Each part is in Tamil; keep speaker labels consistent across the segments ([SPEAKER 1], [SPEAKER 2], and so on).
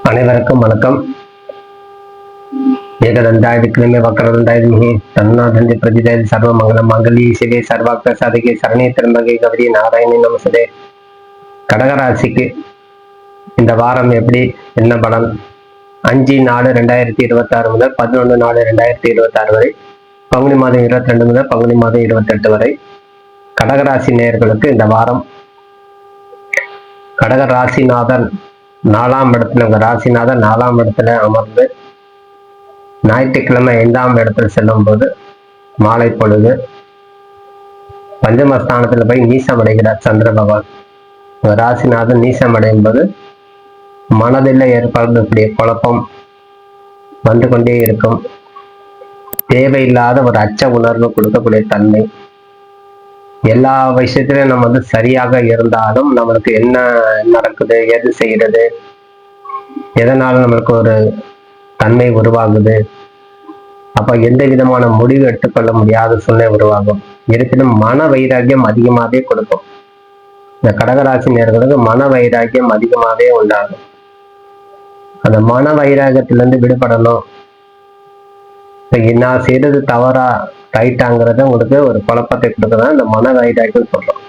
[SPEAKER 1] அனைவருக்கும் வணக்கம். ஏகதந்தாய விக்ரமே வக்கரதந்தாய மிகி தன்னாதந்தி பிரதிதாய சர்வ மங்கள மங்களி சிவே சர்வாக்த சாதகி சரணே திரும்பகை கௌரி நாராயணி நமசதே. கடகராசிக்கு இந்த வாரம் எப்படி என்ன பலன்? 5/4/2026 முதல் 11/4/2026 வரை, பங்குனி மாதம் 22 முதல் பங்குனி மாதம் 28 வரை கடகராசி நேயர்களுக்கு இந்த வாரம் கடகராசிநாதன் 4ஆம் இடத்துல, உங்க ராசிநாதன் 4ஆம் இடத்துல அமர்ந்து ஞாயிற்றுக்கிழமை 5ஆம் இடத்துல செல்லும் போது மாலை பொழுது பஞ்சமஸ்தானத்துல போய் நீசம் அடைகிறார் சந்திர பகவான். உங்க ராசிநாதன் நீசம் அடையும் போது மனதில் ஏற்படக்கூடிய குழப்பம் வந்து கொண்டே இருக்கும். தேவையில்லாத ஒரு அச்ச உணர்வு கொடுக்கக்கூடிய தன்மை. எல்லா விஷயத்திலும் நம்ம சரியாக இருந்தாலும் நம்மளுக்கு என்ன நடக்குது, எது செய்யறது, எதனால நம்மளுக்கு ஒரு தன்மை உருவாகுது, அப்ப எந்த விதமான முடிவு எடுத்துக்கொள்ள முடியாத சூழ்நிலை உருவாகும். இருப்பினும் மன வைராக்கியம் அதிகமாகவே கொடுக்கும். இந்த கடகராசி நேயர்களுக்கு மன வைராக்கியம் அதிகமாகவே உண்டாகும். அந்த மன வைராக்கியத்திலிருந்து விடுபடணும். நான் செய்யறது தவறா ரைட்டாங்கிறத உங்களுக்கு ஒரு குழப்பத்தை கொடுக்கதான் இந்த மன வைராக்கியம் சொல்றோம்.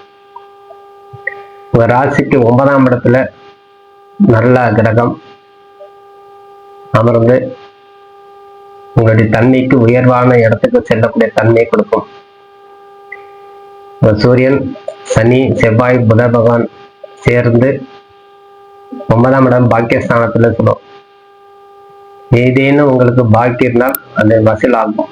[SPEAKER 1] உங்க ராசிக்கு 9ஆம் இடத்துல நல்ல கிரகம் அமர்ந்து உங்களுடைய தன்மைக்கு உயர்வான இடத்துக்கு செல்லக்கூடிய தன்மை கொடுக்கும். சூரியன், சனி, செவ்வாய், புத பகவான் சேர்ந்து 9ஆம் இடம் பாக்கியஸ்தானத்துல சொல்லும். ஏதேனும் உங்களுக்கு பாக்கி இருந்தால் அது வசூல் ஆகும்.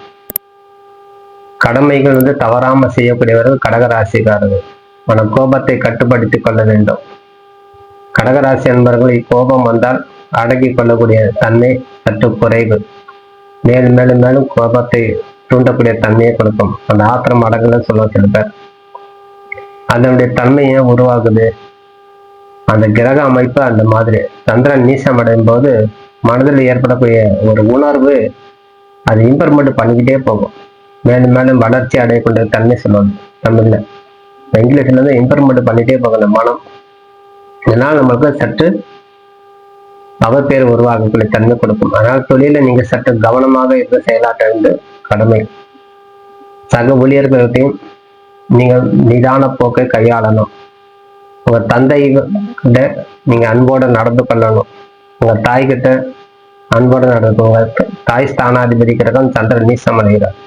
[SPEAKER 1] கடமைகள் தவறாம செய்யக்கூடியவர்கள் கடகராசிக்காரர்கள். மன கோபத்தை கட்டுப்படுத்திக் கொள்ள வேண்டும். கடகராசி அன்பர்கள் கோபம் வந்தால் அடக்கி கொள்ளக்கூடிய தன்மை சற்று குறைவு. மேலும் மேலும் மேலும் கோபத்தை தூண்டக்கூடிய தன்மையை கொடுக்கும். அந்த ஆத்திரம் அடங்குன்னு சொல்ல சில பேர். அதனுடைய தன்மையை உருவாகுது அந்த கிரக அமைப்பு. அந்த மாதிரி சந்திரன் நீசம் அடையும் போது மனதில் ஏற்படக்கூடிய ஒரு உணர்வு அது இம்ப்ரூவ்மெண்ட் பண்ணிக்கிட்டே போகும். மேலும் மேலும் வளர்ச்சி அடையக்கூடிய தன்மை சொல்லுவாங்க தமிழ்ல. இங்கிலீஷ்ல இம்ப்ரூவ்மெண்ட் பண்ணிட்டே போகணும் மனம். இதனால் நம்மளுக்கு சற்று அவப்பேர் உருவாகக்கூடிய தன்மை கொடுக்கும். அதனால் தொழில நீங்க சற்று கவனமாக இருந்து செயலாற்ற வேண்டும். கடமை. சக ஊழியர்களையும் நீங்கள் நிதான போக்கை கையாளணும். உங்க தந்தை கிட்ட நீங்க அன்போடு நடந்து கொள்ளணும். உங்க தாய் கிட்ட அன்போடு நடக்கும். உங்க தாய் ஸ்தானாதிபதி கிரகம் சந்திரன் நீசம் அடைகிறார்.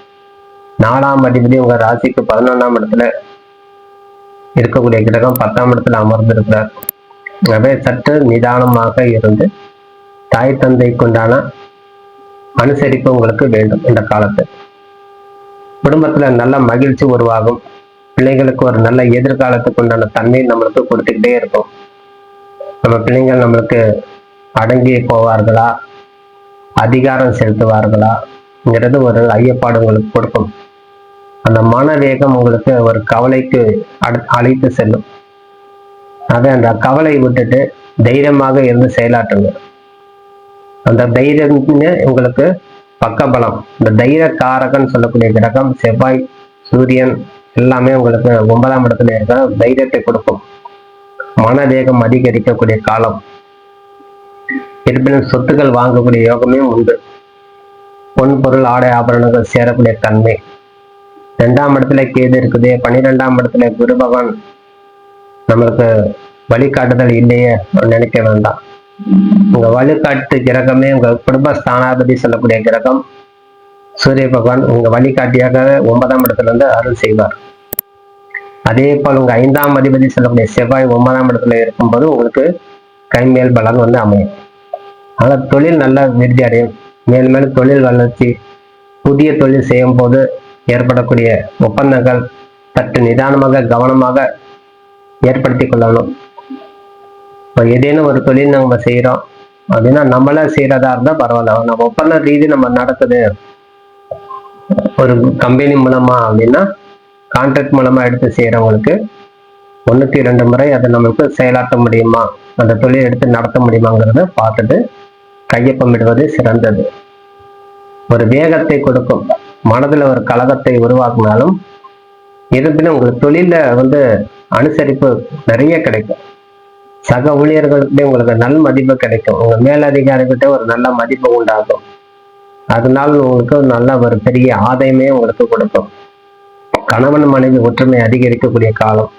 [SPEAKER 1] 4ஆம் அதிபதி உங்க ராசிக்கு 11ஆம் இடத்துல இருக்கக்கூடிய கிரகம் 10ஆம் இடத்துல அமர்ந்து இருக்கிறார். எனவே சற்று நிதானமாக இருந்து தாய் தந்தைக்குண்டான அனுசரிப்பு உங்களுக்கு வேண்டும். இந்த காலத்தில் குடும்பத்துல நல்ல மகிழ்ச்சி உருவாகும். பிள்ளைகளுக்கு ஒரு நல்ல எதிர்காலத்துக்கு உண்டான தன்மை நம்மளுக்கு கொடுத்துக்கிட்டே இருக்கும். நம்ம பிள்ளைங்கள் நம்மளுக்கு அடங்கி போவார்களா, அதிகாரம் செலுத்துவார்களாங்கிறது ஒரு ஐயப்பாடு உங்களுக்கு கொடுக்கும். அந்த மனவேகம் உங்களுக்கு ஒரு கவலைக்கு அழைத்து செல்லும். அதை அந்த கவலை விட்டுட்டு தைரியமாக இருந்து செயலாற்றுங்க. அந்த தைரியம் உங்களுக்கு பக்கபலம். இந்த தைரிய காரகன் சொல்லக்கூடிய கிரகம் செவ்வாய், சூரியன் எல்லாமே உங்களுக்கு 9ஆம் இடத்துல இருக்க தைரியத்தை கொடுக்கும். மனவேகம் அதிகரிக்கக்கூடிய காலம். இருப்பினும் சொத்துக்கள் வாங்கக்கூடிய யோகமே உண்டு. பொன் பொருள் ஆடை ஆபரணங்கள் சேரக்கூடிய தன்மை. 2ஆம் இடத்துல கேது இருக்குது. 12ஆம் இடத்துல குரு பகவான் நம்மளுக்கு வழிகாட்டுதல் இல்லையே நினைக்க வேண்டாம். உங்க வழிகாட்டு கிரகமே உங்க குடும்ப ஸ்தானாதிபதி சொல்லக்கூடிய கிரகம் சூரிய பகவான் உங்க வழிகாட்டியாக 9ஆம் இடத்துல இருந்து அருள் செய்வார். அதே போல் உங்க 5ஆம் அதிபதி சொல்லக்கூடிய செவ்வாய் 9ஆம் இடத்துல இருக்கும்போது உங்களுக்கு கைமேல் பலன் அமையும். அதனால தொழில் நல்ல விருத்தி அடையும். மேலும் மேலும் தொழில் வளர்ச்சி, புதிய தொழில் செய்யும் போது ஏற்படக்கூடிய ஒப்பந்தங்கள் சற்று நிதானமாக கவனமாக ஏற்படுத்தி கொள்ளணும். இப்போ ஏதேனும் ஒரு தொழில் நம்ம செய்யறோம் அப்படின்னா நம்மள செய்யறதா இருந்தா பரவாயில்ல. நம்ம ஒப்பந்த ரீதி நம்ம நடக்குது ஒரு கம்பெனி மூலமா அப்படின்னா கான்ட்ராக்ட் மூலமா எடுத்து செய்யறவங்களுக்கு 1க்கு 2 முறை அதை நம்மளுக்கு செயலாற்ற முடியுமா, அந்த தொழில் எடுத்து நடத்த முடியுமாங்கிறத பார்த்துட்டு கையொப்பமிடுவது சிறந்தது. ஒரு வேகத்தை கொடுக்கும். மனதுல ஒரு கலகத்தை உருவாக்குனாலும் இருப்பினும் உங்களுக்கு தொழில அனுசரிப்பு நிறைய கிடைக்கும். சக ஊழியர்கள்கிட்ட உங்களுக்கு நல் மதிப்பு கிடைக்கும். உங்க மேலதிகாரிகிட்ட ஒரு நல்ல மதிப்பு உண்டாகும். அதனால உங்களுக்கு நல்ல ஒரு பெரிய ஆதாயமே உங்களுக்கு கொடுக்கும். கணவன் மனைவி ஒற்றுமை அதிகரிக்கக்கூடிய காலம்.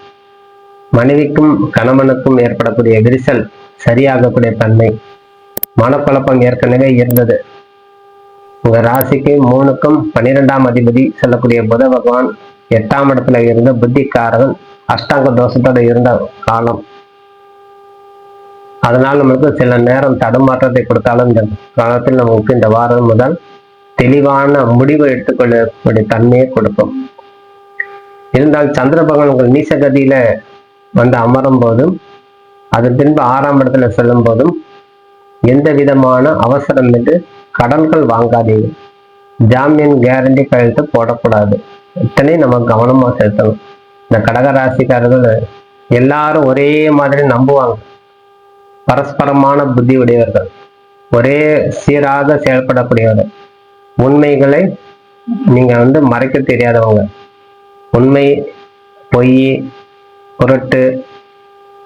[SPEAKER 1] மனைவிக்கும் கணவனுக்கும் ஏற்படக்கூடிய விரிசல் சரியாகக்கூடிய தன்மை. மனக்குழப்பம் ஏற்கனவே இருந்தது. உங்க ராசிக்கு 3க்கும் 12ஆம் அதிபதி செல்லக்கூடிய புத பகவான் 8ஆம் இடத்துல இருந்த புத்திக்காரகன் அஷ்டாங்க தோஷத்தோட இருந்த காலம். அதனால் நம்மளுக்கு சில நேரம் தடுமாற்றத்தை கொடுத்தாலும் இந்த காலத்தில் நமக்கு இந்த வாரம் முதல் தெளிவான முடிவை எடுத்துக்கொள்ளக்கூடிய தன்மையை கொடுக்கும். இருந்தால் சந்திர பகவான் உங்கள் நீசகதியில வந்து அமரும் போதும் அதன் பின்பு 6ஆம் இடத்துல செல்லும் போதும் எந்த விதமான அவசரம் என்று கடன்கள் வாங்காதீங்க. ஜாமீன் கேரண்டி கையெழுத்து போடக்கூடாது. இத்தனை நம்ம கவனமா செலுத்தணும். இந்த கடகராசிக்காரர்கள் எல்லாரும் ஒரே மாதிரி நம்புவாங்க. பரஸ்பரமான புத்தி உடையவர்கள், ஒரே சீராக செயல்படக்கூடியவர்கள், உண்மைகளை நீங்க மறைக்க தெரியாதவங்க. உண்மை, பொய், புரட்டு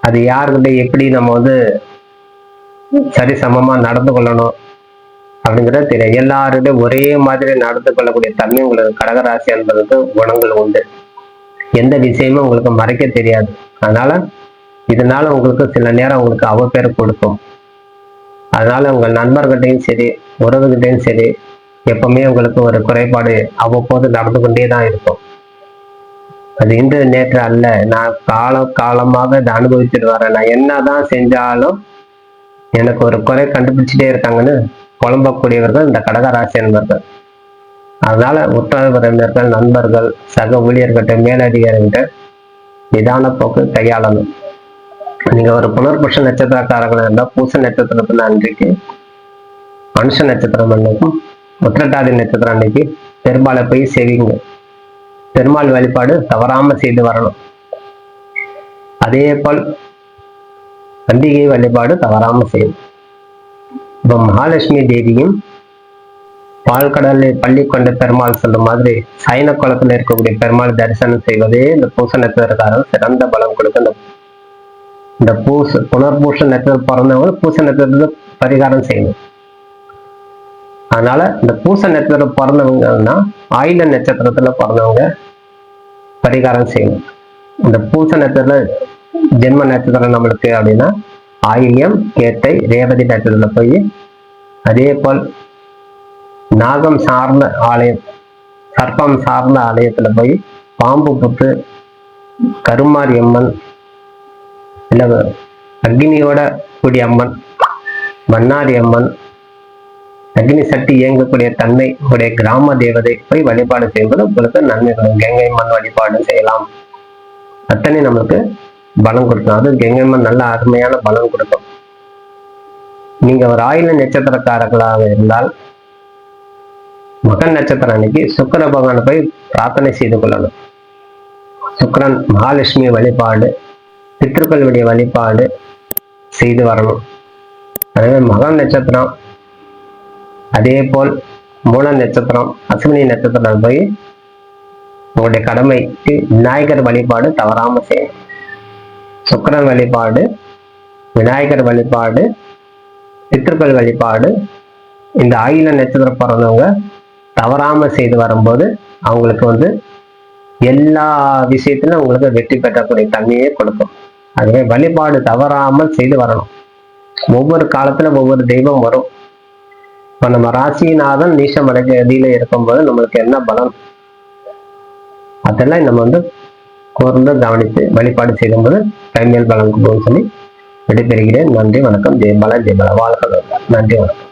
[SPEAKER 1] அது யாருக்கிட்ட எப்படி நம்ம சரிசமமா நடந்து கொள்ளணும் அப்படிங்கிறது தெரியும். எல்லாருக்கிட்டையும் ஒரே மாதிரி நடந்து கொள்ளக்கூடிய தன்மை உங்களுக்கு கடகராசி என்பதற்கு குணங்கள் உண்டு. எந்த விஷயமும் உங்களுக்கு மறைக்க தெரியாது. இதனால உங்களுக்கு சில நேரம் உங்களுக்கு அவப்பேர் கொடுக்கும். அதனால உங்கள் நண்பர்கிட்டையும் சரி, உறவுகிட்டையும் சரி, எப்பவுமே உங்களுக்கு ஒரு குறைபாடு அவ்வப்போது நடந்து கொண்டே தான் இருக்கும். அது இன்று நேற்று அல்ல. நான் காலமாக இதை அனுபவிச்சுட்டு வரேன். நான் என்னதான் செஞ்சாலும் எனக்கு ஒரு குறை கண்டுபிடிச்சிட்டே இருக்காங்கன்னு புலம்பக்கூடியவர்கள் இந்த கடகராசி என்பர்கள். அதனால உற்றார் உறவினர்கள், நண்பர்கள், சக ஊழியர்கிட்ட, மேலதிகாரிகிட்ட நிதான போக்கு கையாளணும். நீங்க ஒரு புனர்புஷ நட்சத்திரக்காரர்கள் இருந்தால் பூச நட்சத்திரத்துல அன்றைக்கு, மனுஷ நட்சத்திரம் அன்னைக்கும், உத்திரட்டாதி நட்சத்திரம் அன்னைக்கு பெரும்பாலை போய் செய்வீங்க. பெருமாள் வழிபாடு தவறாம செய்து வரணும். அதே போல் அம்பிகை வழிபாடு தவறாம செய்யும். இப்போ மகாலட்சுமி தேவியும் பால்கடலில் பள்ளி கொண்ட பெருமாள் சொல்லும் மாதிரி சைன குளத்துல இருக்கக்கூடிய பெருமாள் தரிசனம் செய்வதே இந்த பூச நட்சத்திரக்காரர்கள் சிறந்த பலம் கொடுக்கும். இந்த புனர்பூச நட்சத்திரம் பிறந்தவங்க பூச நட்சத்திரத்தை பரிகாரம் செய்யணும். அதனால இந்த பூச நட்சத்திரம் பிறந்தவங்கன்னா ஆயில நட்சத்திரத்துல பிறந்தவங்க பரிகாரம் செய்யணும். இந்த பூச நட்சத்திர ஜென்ம நட்சத்திரம் நம்மளுக்கு அப்படின்னா ஆயில்யம், கேட்டை, ரேவதி நட்சத்திரத்துல போய், அதே போல் நாகம் சார்ந்த ஆலயம், சர்ப்பம் சார்ந்த ஆலயத்துல போய் பாம்பு புத்து, கருமாரி அம்மன், இல்ல அக்னியோட கூடிய அம்மன், மன்னாரி அம்மன், அக்னி சக்தி இயங்கக்கூடிய தன்மை உடைய கிராம தேவதை போய் வழிபாடு செய்யும்போது உங்களுக்கு நன்மைகளும். கங்கை மண் வழிபாடு செய்யலாம். அத்தனை நம்மளுக்கு பலம் கொடுக்கும். அது கங்கை மண் நல்ல அருமையான பலம் கொடுக்கும். நீங்க ஒரு ஆயில நட்சத்திரக்காரர்களாக இருந்தால் மகன் நட்சத்திரம் அன்னைக்கு சுக்கிர பகவானை போய் பிரார்த்தனை செய்து கொள்ளணும். சுக்கிரன் மகாலட்சுமி வழிபாடு, பித்ருக்களுடைய வழிபாடு செய்து வரணும். அதே மகன் நட்சத்திரம், அதே போல் மூல நட்சத்திரம், அஸ்வினி நட்சத்திரம் போய் உங்களுடைய கடமைக்கு விநாயகர் வழிபாடு தவறாம செய்யணும். சுக்கிரன் வழிபாடு, விநாயகர் வழிபாடு, பித்ருக்கள் வழிபாடு இந்த ஆயில நட்சத்திரம் பிறந்தவங்க தவறாம செய்து வரும்போது அவங்களுக்கு எல்லா விஷயத்திலும் உங்களுக்கு வெற்றி பெற்றக்கூடிய தன்மையை கொடுக்கும். அதுவே வழிபாடு தவறாமல் செய்து வரணும். ஒவ்வொரு காலத்துல ஒவ்வொரு தெய்வம் வரும். இப்ப நம்ம ராசிநாதன் நீசமடைதியில இருக்கும்போது நம்மளுக்கு என்ன பலம், அதெல்லாம் நம்ம கூர்ந்து கவனித்து வழிபாடு செய்யும்போது கைமேல் பலம் கொடுக்கும் சொல்லி விடைபெறுகிறேன். நன்றி, வணக்கம். ஜெயபாலா, ஜெயபாலா. வாழ்க்கை. நன்றி, வணக்கம்.